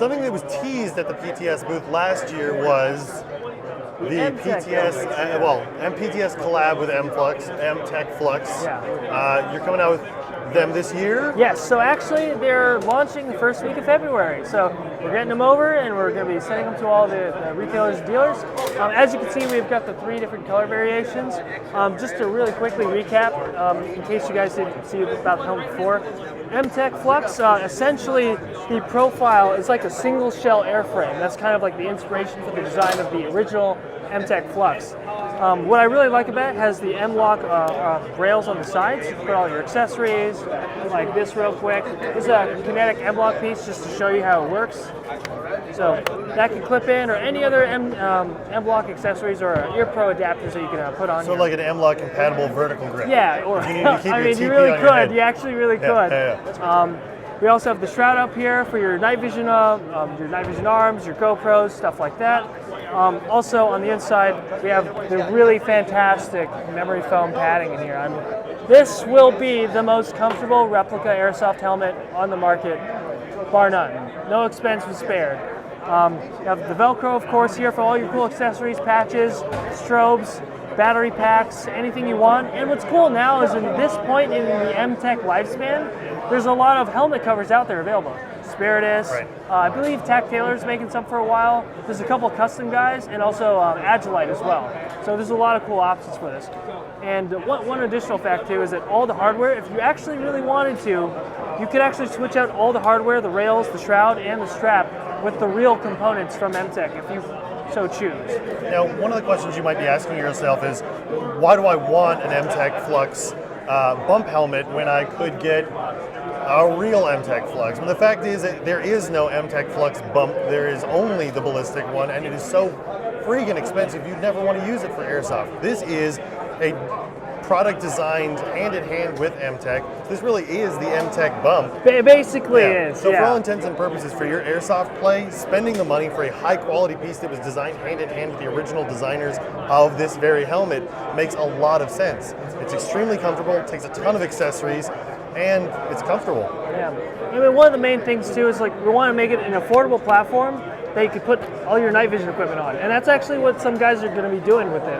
something that was teased at the PTS booth last year was the PTS, MPTS collab with MTEK FLUX. Yeah. You're coming out with them this year? Yes, so actually they're launching the first week of February. So we're getting them over and we're going to be sending them to all the retailers and dealers. As you can see, we've got the 3 different color variations. Just to really quickly recap, in case you guys didn't see about the helmet before, MTEK FLUX, essentially the profile is like a single shell airframe. That's kind of like the inspiration for the design of the original MTEK FLUX. What I really like about it has the M-LOK rails on the sides. You can put all your accessories, like this real quick. This is a kinetic M-LOK piece just to show you how it works. So that can clip in, or any other M-LOK accessories or ear pro adapters that you can put on. So like an M-LOK compatible vertical grip. Yeah, or you need to keep I your mean, TP you really on your head. could. You actually really could. We also have the shroud up here for your night vision arms, your GoPros, stuff like that. Also on the inside, we have the really fantastic memory foam padding in here. This will be the most comfortable replica airsoft helmet on the market, bar none. No expense was spared. You have the Velcro, of course, here for all your cool accessories, patches, strobes, battery packs, anything you want. And what's cool now is at this point in the MTEK lifespan, there's a lot of helmet covers out there available. Spiritus, right. I believe Tac Taylor's making some for a while. There's a couple custom guys, and also Agilite as well. So there's a lot of cool options for this. And one additional fact too is that all the hardware, if you actually really wanted to, you could actually switch out all the hardware, the rails, the shroud, and the strap with the real components from MTEK if you so choose. Now, one of the questions you might be asking yourself is, why do I want an MTEK FLUX bump helmet when I could get a real MTEK FLUX? And the fact is that there is no MTEK FLUX bump. There is only the ballistic one, and it is so freaking expensive you'd never want to use it for airsoft. This is a product designed hand in hand with MTEK. This really is the MTEK bump. It basically is. So for all intents and purposes, for your airsoft play, spending the money for a high quality piece that was designed hand in hand with the original designers of this very helmet makes a lot of sense. It's extremely comfortable, takes a ton of accessories, and it's comfortable. Yeah. I mean, one of the main things too is like we want to make it an affordable platform that you can put all your night vision equipment on, and that's actually what some guys are going to be doing with it.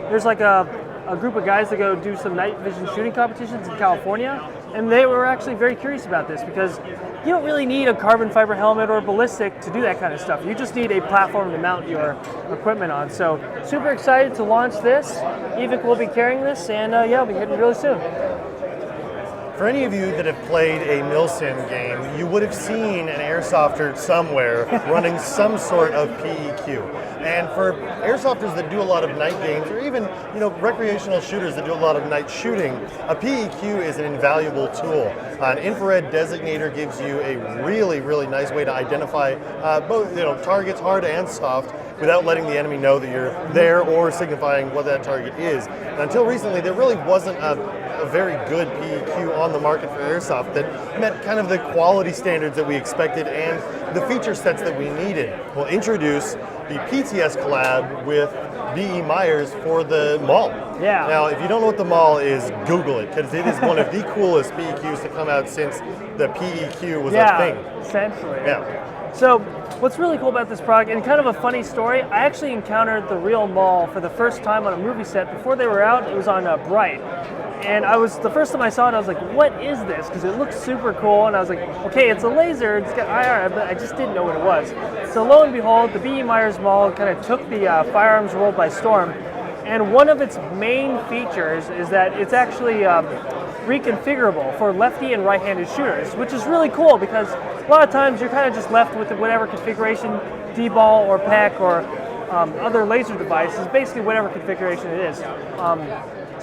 There's like a group of guys that go do some night vision shooting competitions in California, and they were actually very curious about this because you don't really need a carbon fiber helmet or a ballistic to do that kind of stuff. You just need a platform to mount your equipment on. So super excited to launch this. Evike will be carrying this, and yeah, I'll be hitting it really soon. For any of you that have played a Milsim game, you would have seen an airsofter somewhere running some sort of PEQ. And for airsofters that do a lot of night games, or even recreational shooters that do a lot of night shooting, a PEQ is an invaluable tool. An infrared designator gives you a really, really nice way to identify both targets, hard and soft, without letting the enemy know that you're there or signifying what that target is. And until recently, there really wasn't a very good PEQ on the market for airsoft that met kind of the quality standards that we expected and the feature sets that we needed. We'll introduce the PTS collab with B.E. Meyers for the MAWL. Yeah. Now, if you don't know what the MAWL is, Google it, because it is one of the coolest PEQs to come out since the PEQ was a thing. Essentially. Yeah. So what's really cool about this product, and kind of a funny story, I actually encountered the real MAWL for the first time on a movie set. Before they were out, it was on Bright. And the first time I saw it, I was like, what is this? Because it looks super cool, and I was like, okay, it's a laser, it's got IR, but I just didn't know what it was. So lo and behold, the B.E. Meyers MAWL kind of took the firearms world by storm, and one of its main features is that it's actually reconfigurable for lefty and right-handed shooters, which is really cool because a lot of times you're kind of just left with whatever configuration, D-ball or PEK or other laser devices, basically whatever configuration it is.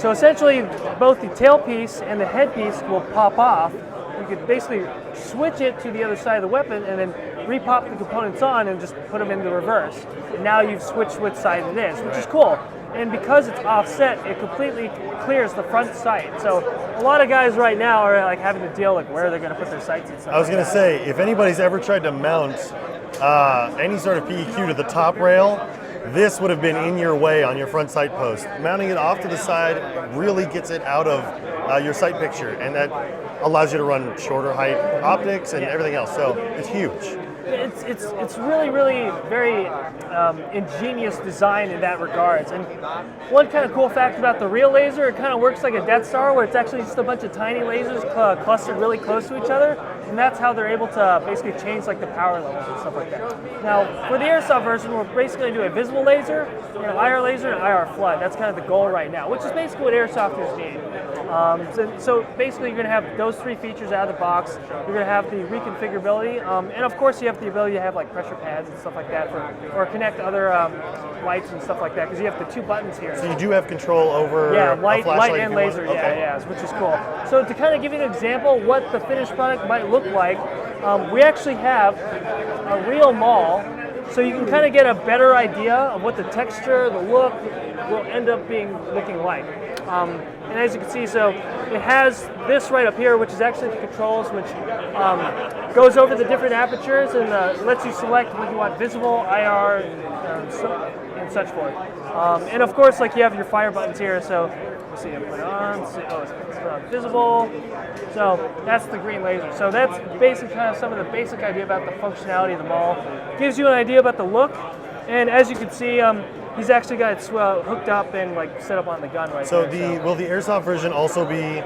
So essentially, both the tailpiece and the headpiece will pop off. You could basically switch it to the other side of the weapon and then repop the components on and just put them in the reverse. And now you've switched which side it is, which is cool. And because it's offset, it completely clears the front sight. So a lot of guys right now are like having to deal with where they're going to put their sights and stuff. I was going to say, if anybody's ever tried to mount any sort of PEQ to the top rail, this would have been in your way on your front sight post. Mounting it off to the side really gets it out of your sight picture, and that allows you to run shorter height optics and everything else. So it's huge. It's really very ingenious design in that regards. And one kind of cool fact about the real laser, it kind of works like a Death Star, where it's actually just a bunch of tiny lasers clustered really close to each other, and that's how they're able to basically change like the power levels and stuff like that. Now for the Airsoft version, we're basically going to do a visible laser, an IR laser, and an IR flood. That's kind of the goal right now, which is basically what Airsofters need. So basically, you're going to have those three features out of the box. You're going to have the reconfigurability, and of course, you have the ability to have like pressure pads and stuff like that, or connect other lights and stuff like that, because you have the two buttons here. So you do have control over light flashlight and laser. Yeah, which is cool. So to kind of give you an example, what the finished product might look like, we actually have a real MAWL. So you can kind of get a better idea of what the texture, the look will end up looking like. And as you can see, so it has this right up here, which is actually the controls, which goes over the different apertures and lets you select whether you want visible, IR, and such forth. And of course, like you have your fire buttons here. So let's see, I put it on. It's on visible. So that's the green laser. So that's basically kind of some of the basic idea about the functionality of the MAWL. Gives you an idea about the look, and as you can see, he's actually got it hooked up and like set up on the gun right there. Will the Airsoft version also be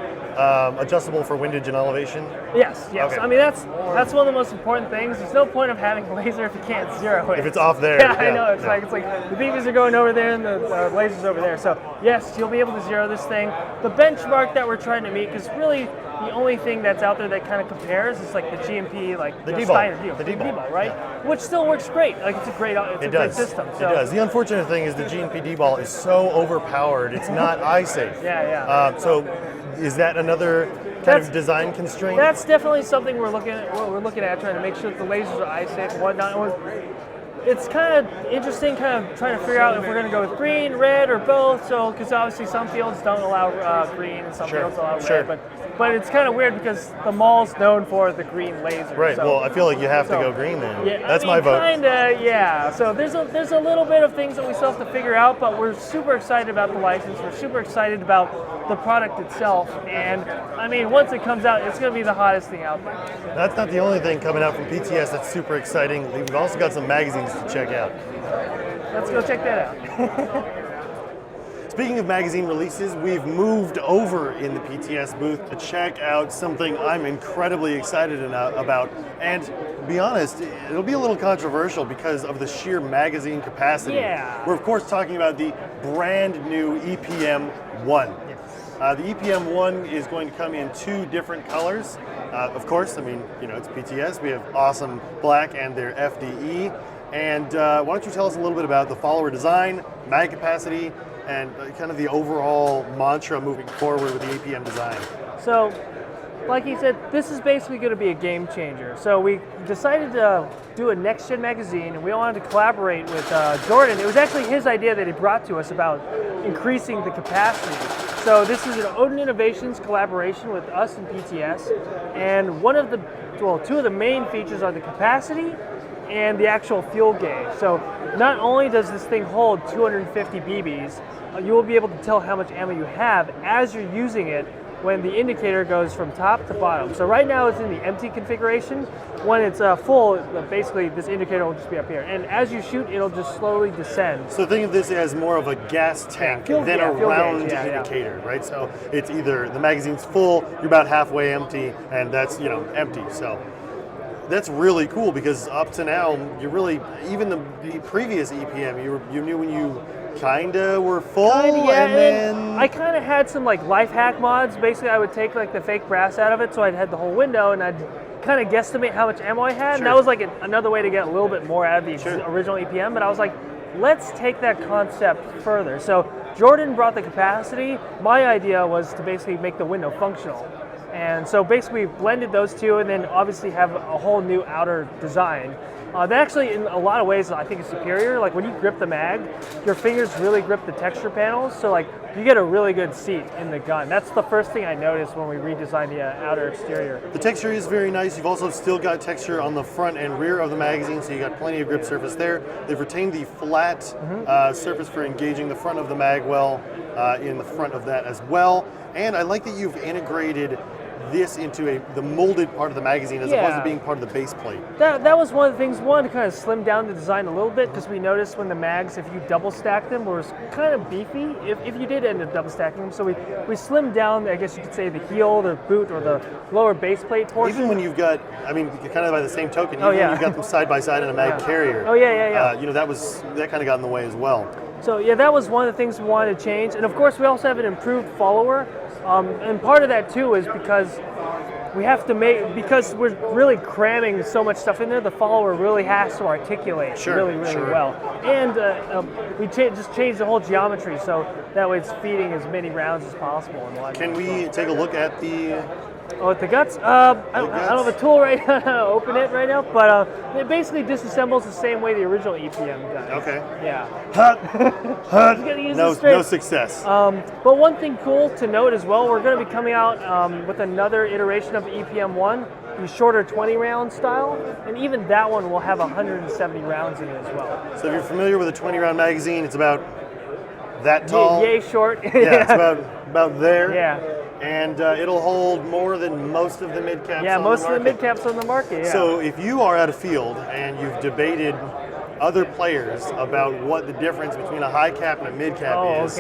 adjustable for windage and elevation? Yes. Okay. I mean, that's one of the most important things. There's no point of having a laser if you can't zero it. If it's off there. Yeah, I know. It's like the BBs are going over there and the lasers over there. So yes, you'll be able to zero this thing. The benchmark that we're trying to meet, because really the only thing that's out there that kind of compares is like the GMP, like the D-ball, right? Yeah. Which still works great. Like it's a great system. So. It does. The unfortunate thing is the GMP D-ball is so overpowered. It's not eye safe. Yeah. So is that another kind of design constraint? That's definitely something we're looking at, trying to make sure that the lasers are eye safe and whatnot. It's kind of interesting, kind of trying to figure out if we're going to go with green, red, or both. So, because obviously some fields don't allow green and some fields allow red, but it's kind of weird because the MAWL's known for the green laser. Right. So, well, I feel like you have to go green then. Yeah, that's my vote. Kinda, yeah. So there's a little bit of things that we still have to figure out, but we're super excited about the license. We're super excited about the product itself, and I mean, once it comes out, it's going to be the hottest thing out there. That's not the only thing coming out from PTS that's super exciting. We've also got some magazines to check out. Let's go check that out. Speaking of magazine releases, we've moved over in the PTS booth to check out something I'm incredibly excited about. And to be honest, it'll be a little controversial because of the sheer magazine capacity. Yeah. We're of course talking about the brand new EPM 1. The EPM 1 is going to come in two different colors. Of course, I mean, it's PTS. We have awesome black and their FDE. And why don't you tell us a little bit about the follower design, mag capacity, and kind of the overall mantra moving forward with the EPM design. So, like he said, this is basically going to be a game changer. So we decided to do a next-gen magazine, and we wanted to collaborate with Jordan. It was actually his idea that he brought to us about increasing the capacity. So this is an Odin Innovations collaboration with us and PTS, and two of the main features are the capacity and the actual fuel gauge. So not only does this thing hold 250 BBs, you will be able to tell how much ammo you have as you're using it when the indicator goes from top to bottom. So right now it's in the empty configuration. When it's full, basically this indicator will just be up here. And as you shoot, it'll just slowly descend. So think of this as more of a gas tank than a round indicator, right? So it's either the magazine's full, you're about halfway empty, and that's empty. So that's really cool because up to now, even the previous EPM, you knew when you kinda were full, and then I kind of had some like life hack mods. Basically, I would take like the fake brass out of it, so I'd had the whole window, and I'd kind of guesstimate how much ammo I had, and that was like another way to get a little bit more out of the original EPM. But I was like, let's take that concept further. So Jordan brought the capacity. My idea was to basically make the window functional. And so basically we blended those two, and then obviously have a whole new outer design. That actually, in a lot of ways, I think is superior. Like when you grip the mag, your fingers really grip the texture panels, so like you get a really good seat in the gun. That's the first thing I noticed when we redesigned the outer exterior. The texture is very nice. You've also still got texture on the front and rear of the magazine, so you got plenty of grip surface there. They've retained the flat surface for engaging the front of the mag well in the front of that as well. And I like that you've integrated this into the molded part of the magazine as opposed to being part of the base plate. That was one of the things. One, to kind of slim down the design a little bit, because we noticed when the mags, if you double stack them, was kind of beefy. If you did end up double stacking them, so we slimmed down, I guess you could say, the heel, the boot, or the lower base plate portion. Even when you've got, I mean, kind of by the same token, even when you've got them side by side in a mag carrier. Oh yeah. You know, that kind of got in the way as well. So yeah, that was one of the things we wanted to change, and of course we also have an improved follower, and part of that too is because we have to because we're really cramming so much stuff in there. The follower really has to articulate really well, and we just changed the whole geometry so that way it's feeding as many rounds as possible. Can we take a look at the? Oh, the guts? I don't have a tool right now to open it right now, but it basically disassembles the same way the original EPM does. Okay. Yeah. No success. But one thing cool to note as well, we're going to be coming out with another iteration of EPM1, the shorter 20 round style, and even that one will have 170 rounds in it as well. So if you're familiar with a 20 round magazine, it's about that tall. Yay short. Yeah, it's about there. Yeah. And it'll hold more than most of the mid caps. Yeah, most of the mid caps on the market. Yeah. So if you are at a field and you've debated other players about what the difference between a high cap and a mid cap is,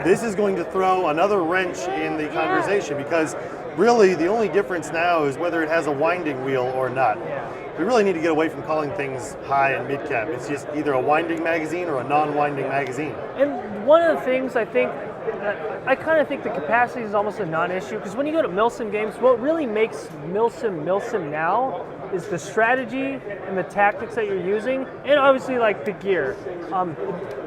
this is going to throw another wrench in the conversation, because really the only difference now is whether it has a winding wheel or not. Yeah. We really need to get away from calling things high and mid cap. It's just either a winding magazine or a non-winding magazine. And one of the things I kind of think the capacity is almost a non-issue, because when you go to Milsim games, what really makes Milsim now is the strategy and the tactics that you're using, and obviously like the gear.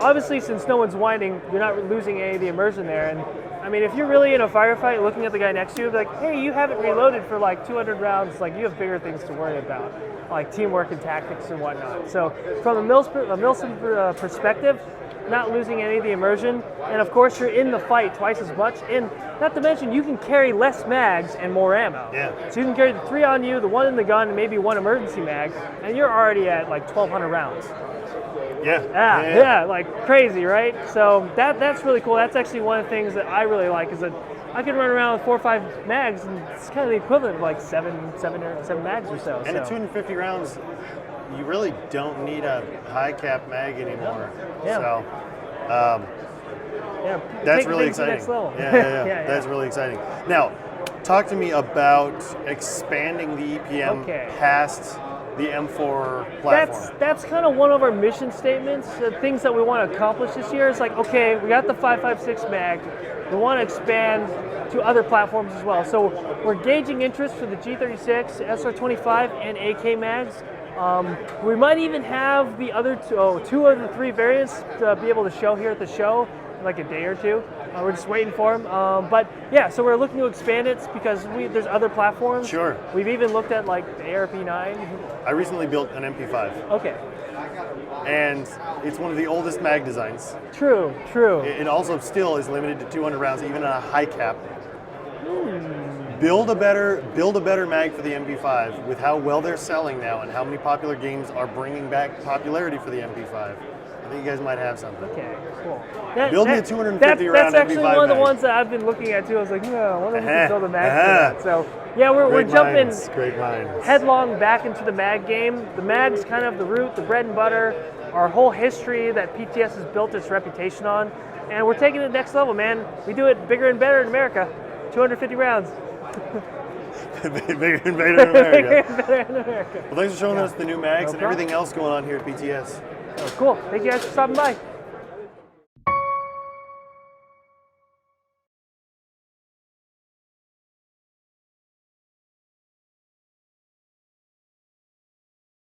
Obviously, since no one's winding, you're not losing any of the immersion there. And I mean, if you're really in a firefight looking at the guy next to you, like, hey, you haven't reloaded for like 200 rounds, like you have bigger things to worry about, like teamwork and tactics and whatnot. So from a Milsim perspective, not losing any of the immersion, and of course you're in the fight twice as much, and not to mention you can carry less mags and more ammo. Yeah. So you can carry the 3 on you, the 1 in the gun, and maybe 1 emergency mag, and you're already at like 1,200 rounds. Yeah, like crazy, right? So that's really cool. That's actually one of the things that I really like, is that I can run around with 4 or 5 mags, and it's kind of the equivalent of like seven mags or so. And at 250 rounds, you really don't need a high cap mag anymore. Yeah. So that's really exciting. Next level. Yeah. That's really exciting. Now, talk to me about expanding the EPM past the M4 platform. That's kind of one of our mission statements, the things that we want to accomplish this year. It's like, okay, we got the 5.56 mag, we want to expand to other platforms as well. So we're gauging interest for the G36, SR-25, and AK mags. We might even have the other 2 of the 3 variants to be able to show here at the show in like a day or 2. We're just waiting for them. But yeah, so we're looking to expand it because there's other platforms. Sure. We've even looked at like the ARP9. I recently built an MP5. Okay. And it's one of the oldest mag designs. True. It also still is limited to 200 rounds, even on a high cap. Build a better mag for the MP5 with how well they're selling now and how many popular games are bringing back popularity for the MP5. I think you guys might have something. Okay, cool. Build me a 250 round MP5 That's actually one of the mag. ones that I've been looking at too. I was like, I wonder if we can build a mag for that. So yeah, we're jumping headlong back into the mag game. The mag's kind of the root, the bread and butter, our whole history that PTS has built its reputation on, and we're taking it to the next level, man. We do it bigger and better in America. 250 rounds. Bigger and better in America. Well, thanks for showing us the new mags and everything else going on here at PTS. Oh, cool. Thank you guys for stopping by.